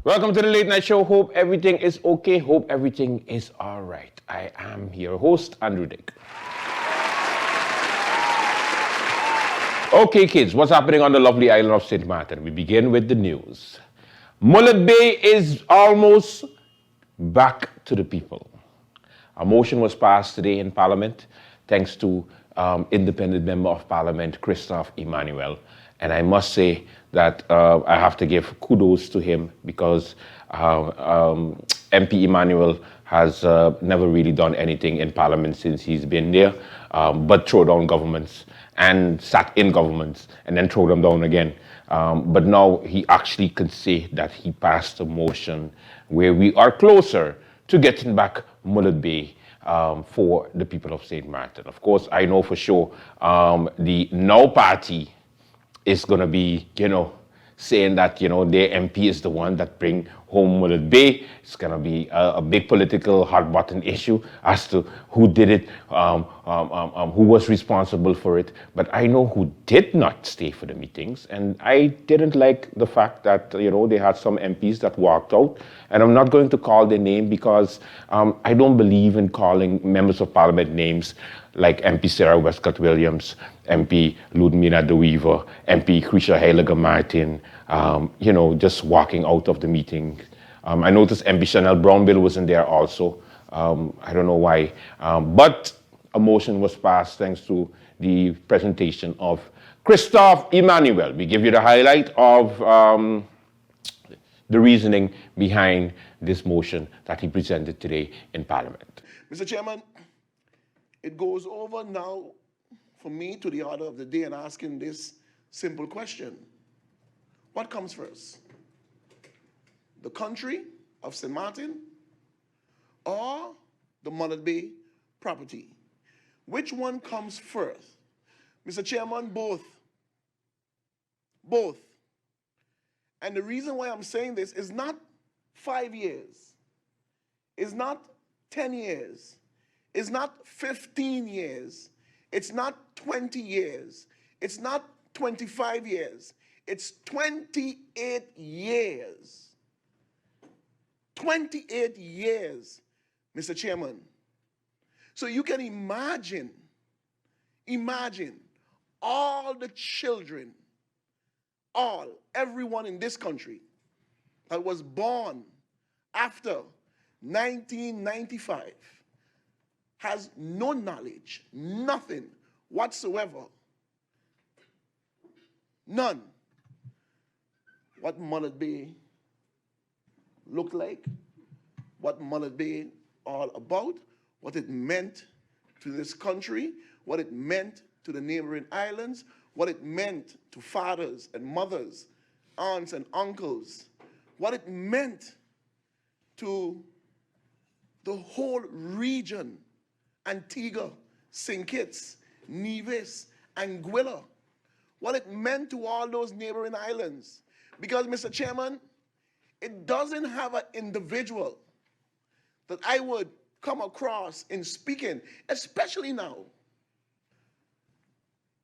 Welcome to the Late Night Show. Hope everything is okay. Hope everything is all right. I am your host, Andrew Dick. Okay, kids, what's happening on the lovely island of St. Martin? We begin with the news. Mullet Bay is almost back to the people. A motion was passed today in Parliament thanks to independent member of Parliament, Christophe Emmanuel. And I must say that I have to give kudos to him because MP Emmanuel has never really done anything in Parliament since he's been there, but throw down governments and sat in governments and then throw them down again. But now he actually can say that he passed a motion where we are closer to getting back Mullet Bay for the people of St. Martin. Of course, I know for sure the Now party is going to be, saying that, their MP is the one that bring home Mullet Bay. It's going to be a big political hot-button issue as to who did it, who was responsible for it. But I know who did not stay for the meetings, and I didn't like the fact that, they had some MPs that walked out. And I'm not going to call their name because I don't believe in calling members of Parliament names like MP Sarah Westcott-Williams, MP Ludmila De Weaver, MP Krisha Heiliger-Martin, just walking out of the meeting. I noticed MP Chanel Brownbill wasn't there also. I don't know why. But a motion was passed thanks to the presentation of Christophe Emmanuel. We give you the highlight of the reasoning behind this motion that he presented today in Parliament. Mr. Chairman, it goes over now for me to the order of the day and asking this simple question. What comes first? The country of St. Martin or the Mullet Bay property? Which one comes first? Mr. Chairman, both. Both. And the reason why I'm saying this is not 5 years. It's not 10 years. It's not 15 years. It's not 20 years. It's not 25 years. It's 28 years. 28 years, Mr. Chairman. So you can imagine all the children, everyone in this country that was born after 1995 has no knowledge, nothing whatsoever, none, what Mullet Bay looked like, what Mullet Bay all about, what it meant to this country, what it meant to the neighboring islands, what it meant to fathers and mothers, aunts and uncles, what it meant to the whole region, Antigua, St. Kitts, Nevis, Anguilla, what it meant to all those neighboring islands. Because, Mr. Chairman, it doesn't have an individual that I would come across in speaking, especially now.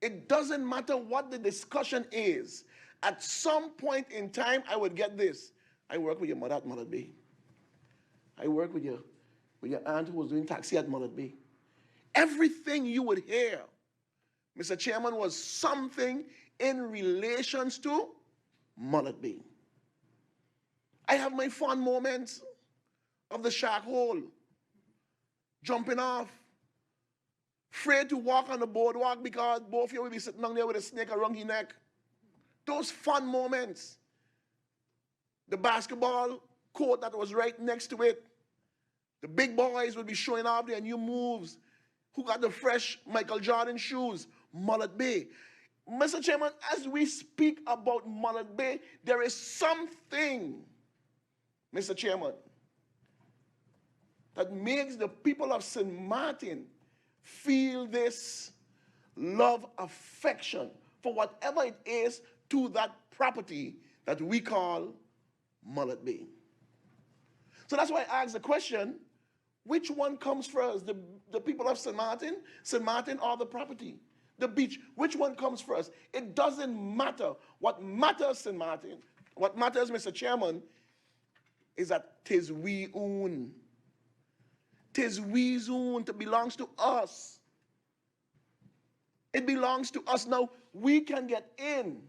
It doesn't matter what the discussion is. At some point in time, I would get this. I work with your mother at Mullet Bay. I work with your aunt who was doing taxi at Mullet Bay. Everything you would hear, Mr. Chairman, was something in relations to Mullet Bay. I have my fun moments of the shark hole, jumping off, afraid to walk on the boardwalk because both of you will be sitting down there with a snake around your neck. Those fun moments. The basketball court that was right next to it, The big boys will be showing off their new moves. Who got the fresh Michael Jordan shoes? Mullet Bay. Mr. Chairman, as we speak about Mullet Bay, there is something, Mr. Chairman, that makes the people of St. Martin feel this love, affection for whatever it is to that property that we call Mullet Bay. So that's why I asked the question, which one comes first, the people of St. Martin or the property? The beach, which one comes first? It doesn't matter. What matters, St. Martin, what matters, Mr. Chairman, is that 'tis we own. 'Tis we's own. It belongs to us. It belongs to us. Now, we can get in.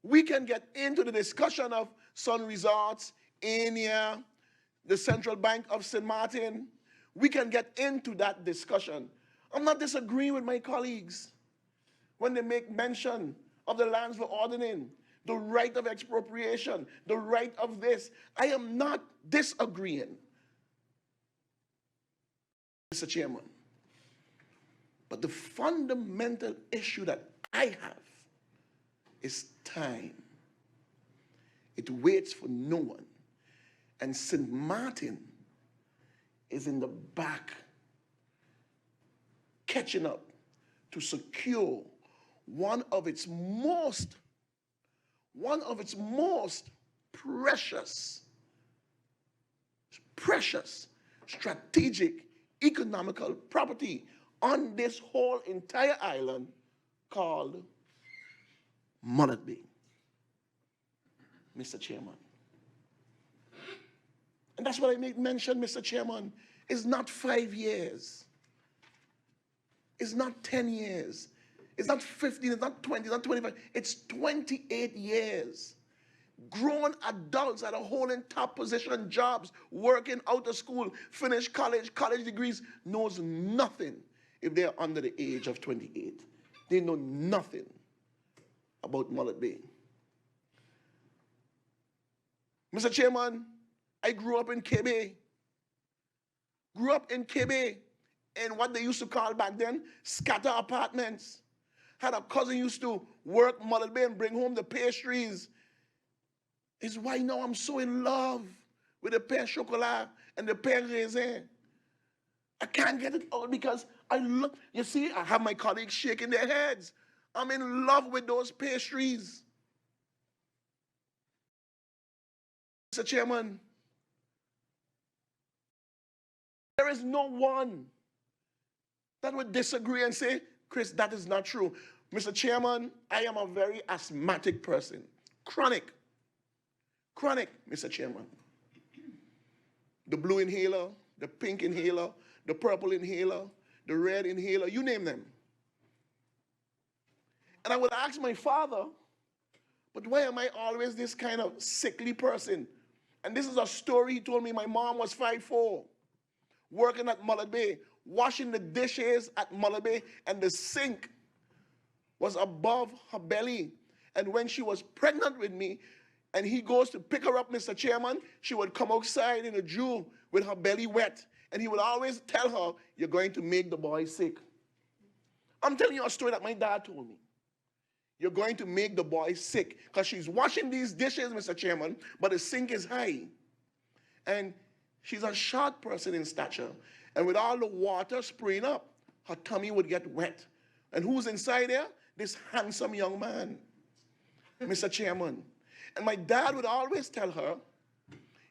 We can get into the discussion of Sun Resorts, Ania, the Central Bank of St. Martin. We can get into that discussion. I'm not disagreeing with my colleagues when they make mention of the lands for ordering, the right of expropriation, the right of this. I am not disagreeing, Mr. Chairman. But the fundamental issue that I have is time. It waits for no one. And St. Martin is in the back, catching up to secure one of its most precious, strategic, economical property on this whole entire island called Mullet Bay, Mr. Chairman. And that's what I made mention, Mr. Chairman. It's not 5 years. It's not 10 years. It's not 15, it's not 20, it's not 25. It's 28 years. Grown adults that are holding top position jobs, working out of school, finish college degrees, knows nothing if they're under the age of 28. They know nothing about Mullet Bay. Mr. Chairman, I grew up in Kebe. In what they used to call back then, scatter apartments. Had a cousin used to work Mullet Bay and bring home the pastries. It's why now I'm so in love with the pain chocolat and the pain raisin. I can't get it out because I love, you see, I have my colleagues shaking their heads. I'm in love with those pastries. Mr. Chairman, there is no one that would disagree and say, Chris, that is not true. Mr. Chairman, I am a very asthmatic person. Chronic, Mr. Chairman. The blue inhaler, the pink inhaler, the purple inhaler, the red inhaler, you name them. And I would ask my father, but why am I always this kind of sickly person? And this is a story he told me. My mom was 5'4", working at Mullet Bay, washing the dishes at Mullet Bay, and the sink was above her belly. And when she was pregnant with me, and he goes to pick her up, Mr. Chairman, she would come outside in a Jew with her belly wet. And he would always tell her, you're going to make the boy sick. I'm telling you a story that my dad told me. You're going to make the boy sick. Because she's washing these dishes, Mr. Chairman, but the sink is high. And she's a short person in stature. And with all the water spraying up, her tummy would get wet. And who's inside there? This handsome young man, Mr. Chairman. And my dad would always tell her,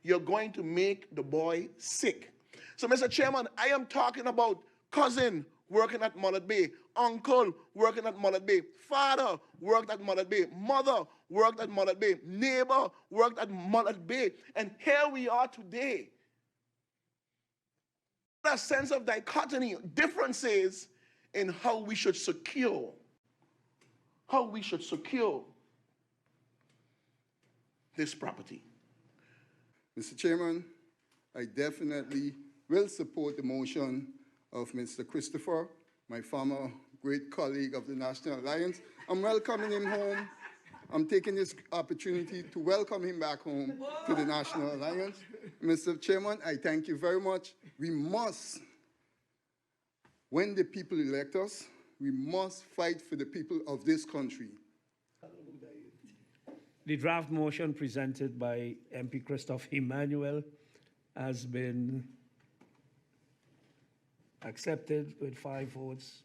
you're going to make the boy sick. So, Mr. Chairman, I am talking about cousin working at Mullet Bay, uncle working at Mullet Bay, father worked at Mullet Bay, mother worked at Mullet Bay, neighbor worked at Mullet Bay. And here we are today. A sense of dichotomy, differences in how we should secure this property. Mr. Chairman, I definitely will support the motion of Mr. Christopher, my former great colleague of the National Alliance. I'm welcoming him home. I'm taking this opportunity to welcome him back home to the National Alliance. Mr. Chairman, I thank you very much. We must, when the people elect us, we must fight for the people of this country. The draft motion presented by MP Christophe Emmanuel has been accepted with 5 votes,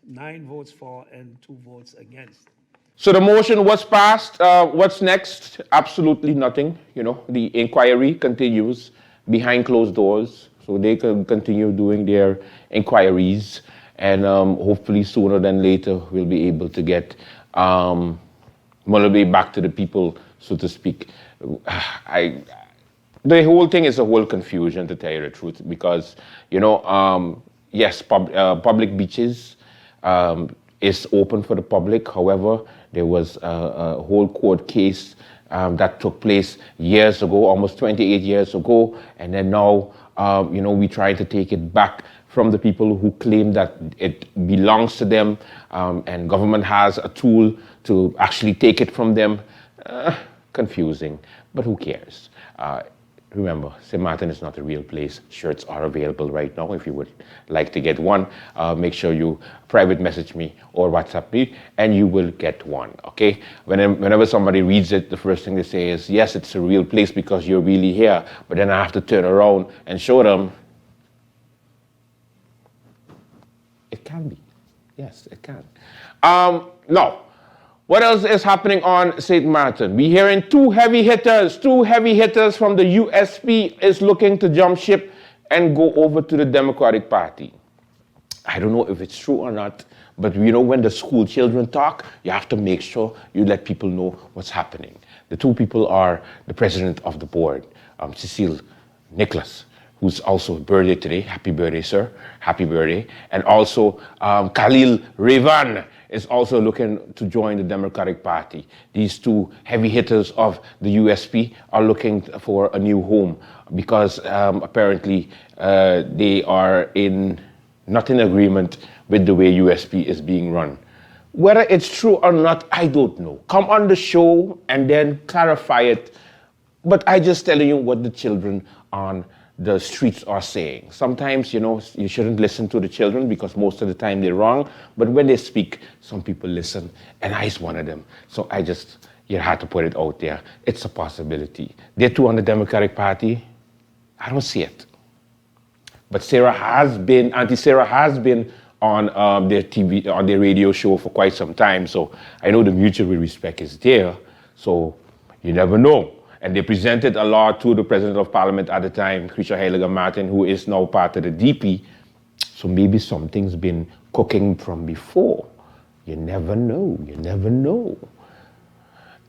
9 votes for, and 2 votes against. So the motion was passed. What's next? Absolutely nothing. You know, the inquiry continues behind closed doors, so they can continue doing their inquiries, and hopefully sooner than later we'll be able to get Mullet Bay back to the people, so to speak. The whole thing is a whole confusion, to tell you the truth, because, you know, yes, public beaches is open for the public. However, there was a whole court case that took place years ago, almost 28 years ago, and then now, you know, we try to take it back from the people who claim that it belongs to them, and government has a tool to actually take it from them. Confusing, but who cares? Remember, St. Martin is not a real place. Shirts are available right now. If you would like to get one, make sure you private message me or WhatsApp me, and you will get one, okay? Whenever somebody reads it, the first thing they say is, yes, it's a real place because you're really here, but then I have to turn around and show them. It can be. Yes, it can. Now, what else is happening on St. Martin? We're hearing two heavy hitters from the USP is looking to jump ship and go over to the Democratic Party. I don't know if it's true or not, but you know, when the school children talk, you have to make sure you let people know what's happening. The two people are the president of the board, Cecile Nicholas, who's also birthday today. Happy birthday, sir. Happy birthday. And also Khalil Revan is also looking to join the Democratic Party. These two heavy hitters of the USP are looking for a new home because apparently they are not in agreement with the way USP is being run. Whether it's true or not, I don't know. Come on the show and then clarify it. But I just telling you what the children on the streets are saying. Sometimes, you know, you shouldn't listen to the children because most of the time they're wrong. But when they speak, some people listen, and I's one of them. So you had to put it out there. It's a possibility. They're two on the Democratic Party. I don't see it. But Auntie Sarah has been on their TV, on their radio show for quite some time. So I know the mutual respect is there. So you never know. And they presented a law to the President of Parliament at the time, Christian Heiliger Martin, who is now part of the DP. So maybe something's been cooking from before. You never know. You never know.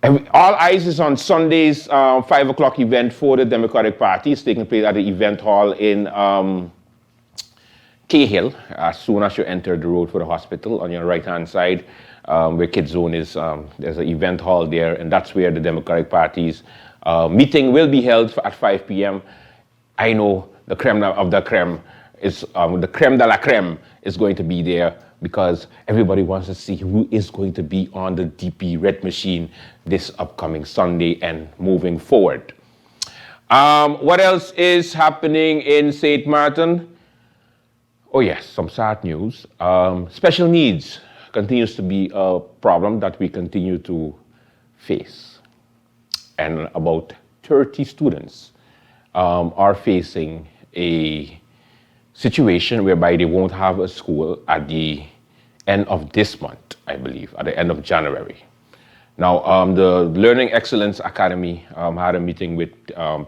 And all eyes is on Sunday's 5 o'clock event for the Democratic Party. It's taking place at the event hall in Cahill. As soon as you enter the road for the hospital, on your right-hand side, where Kids Zone is, there's an event hall there, and that's where the Democratic Party's meeting will be held at 5 p.m. I know the creme of the creme is, the creme de la creme is going to be there because everybody wants to see who is going to be on the DP Red Machine this upcoming Sunday and moving forward. What else is happening in St. Martin? Oh yes, some sad news. Special needs continues to be a problem that we continue to face. And about 30 students are facing a situation whereby they won't have a school at the end of this month, I believe, at the end of January. Now, the Learning Excellence Academy had a meeting with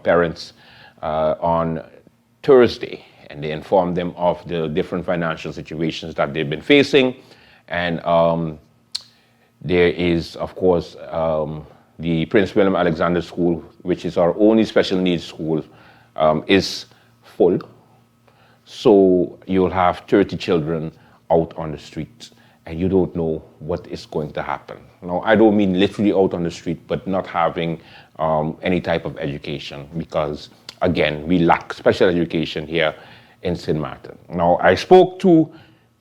parents on Thursday, and they informed them of the different financial situations that they've been facing. And there is, of course, the Prince William Alexander School, which is our only special needs school, is full. So you'll have 30 children out on the streets, and you don't know what is going to happen. Now, I don't mean literally out on the street, but not having any type of education because, again, we lack special education here in St. Martin. Now, I spoke to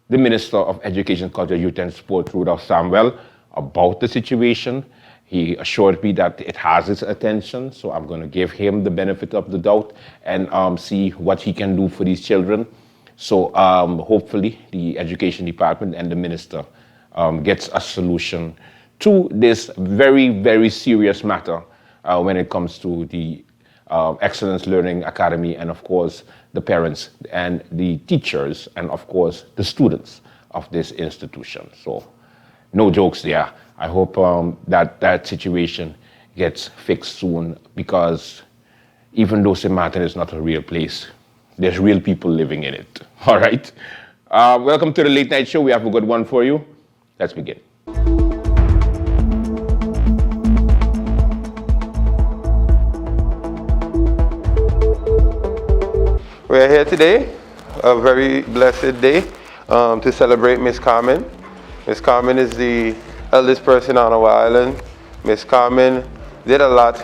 the Minister of Education, Culture, Youth and Sport, Rudolph Samuel, about the situation. He assured me that it has his attention, so I'm going to give him the benefit of the doubt and see what he can do for these children. So hopefully the education department and the minister gets a solution to this very, very serious matter when it comes to the Excellence Learning Academy and, of course, the parents and the teachers and, of course, the students of this institution. So no jokes there. I hope that situation gets fixed soon, because even though St. Martin is not a real place, there's real people living in it. All right. Welcome to the Late Night Show. We have a good one for you. Let's begin. We're here today, a very blessed day, to celebrate Miss Carmen. Miss Carmen is the eldest person on our island. Miss Carmen did a lot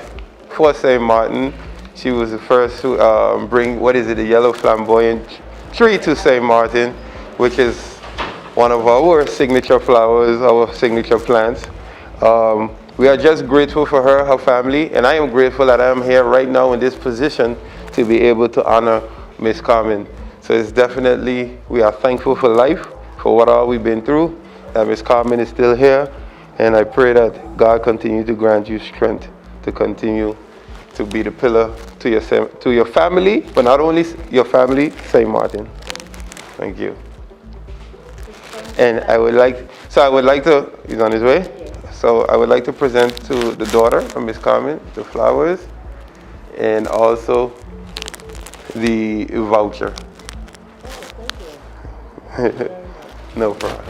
for St. Martin. She was the first to bring, the yellow flamboyant tree to St. Martin, which is one of our signature flowers, our signature plants. We are just grateful for her family, and I am grateful that I am here right now in this position to be able to honor Miss Carmen. So it's definitely, we are thankful for life, for what all we've been through, that Miss Carmen is still here, and I pray that God continue to grant you strength to continue to be the pillar to your family, but not only your family, St. Martin. Thank you. And I would like to, he's on his way. So I would like to present to the daughter of Miss Carmen the flowers and also the voucher. No problem.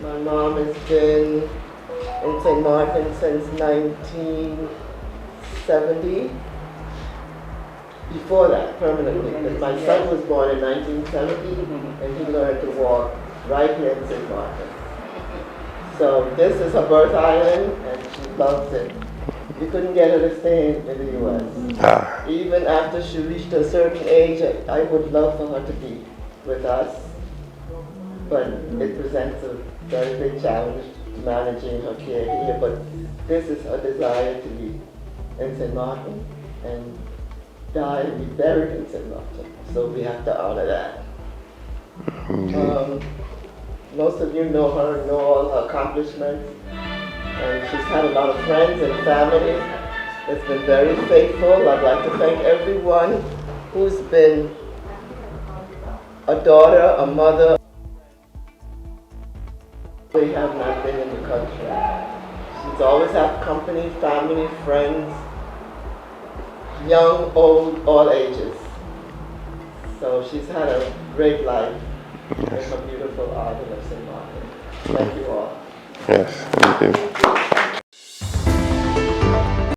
My mom has been in St. Martin since 1970. Before that, permanently, because my son was born in 1970, and he learned to walk right here in St. Martin. So this is her birth island, and she loves it. We couldn't get her to stay in the U.S. Even after she reached a certain age, I would love for her to be with us, but it presents a very big challenge managing her care here. But this is her desire to be in St. Martin and die and be buried in St. Martin. So we have to honor that. Most of you know her, know all her accomplishments. And she's had a lot of friends and family that's been very faithful. I'd like to thank everyone who's been a daughter, a mother. They have not been in the country. She's always had company, family, friends, young, old, all ages. So she's had a great life in her beautiful island of St. Martin. Thank you all. Yes, thank you.